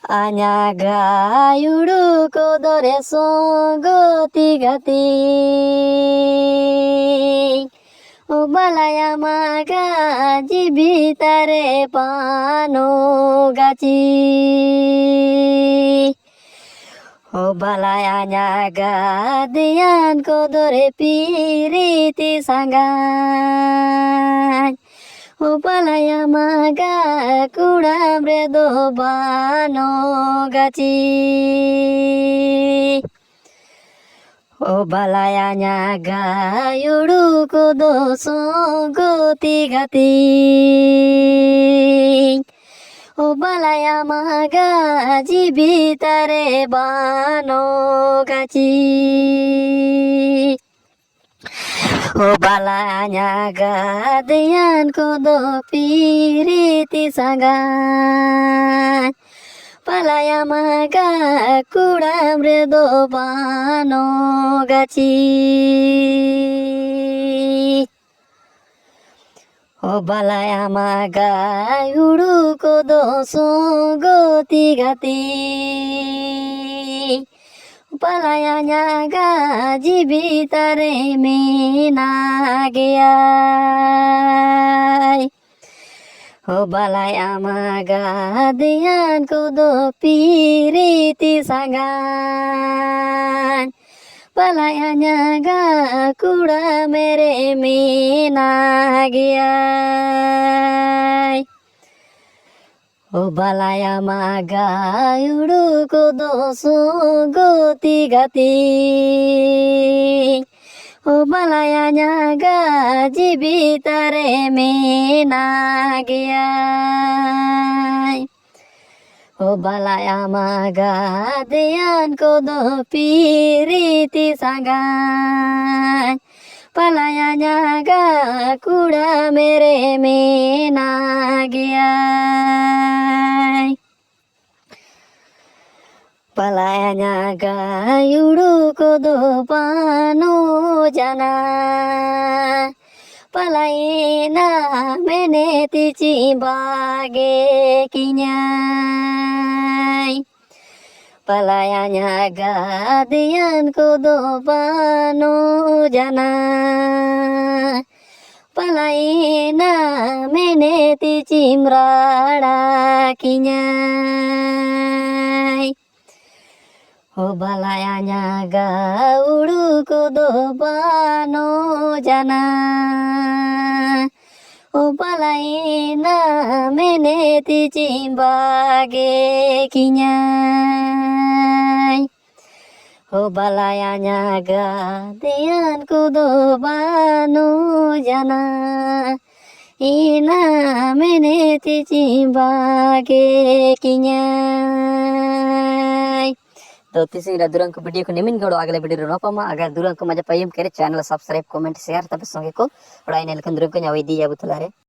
Anya gayudu kodore songoti gati Obalaya maga jibitare pano gachi Obalaya nyaga dian kodore piriti sangai Obalaya maga kudam redo bano gachi Obalaya nyaga yudu kodo songoti gati Obalaya maga jibitare bano gachi Obalanya gadian kodo piriti sangai Palaya maga kudam redo bano gachi Obalaya maga yudu kodo songoti gati Palaya nyaga jibitare menagiyay Obalaya maga dian kodo piriti sangai Palaya nyaga kuda mere menagiyay Obalaya maga yudu kodo songoti gati Obalaya nyaga jibitare menagiyay Obalaya maga dian kodo piriti sangai Palaya nyaga kuda mere menagiyay Palaya nyaga yudu kodo pano jana Palayena meneti cimbage kinyai Palaya nyaga dian kodo pano jana Palayena meneti cimrada kinyai Obalaya nyaga udu kodo pano jana Obalayena meneti cimbage kinyai Obalaya nyaga dian kodo pano jana Ina meneti cimbage kinyai तो तीसरी दुरंग को video को निमिन गड़ो अगले video रोपमा अगर दुरंग को मजा पाइम करे channel subscribe comment share तब संगे को उड़ाई नेलकन दुरंग को न्यावई दिया बुतलारे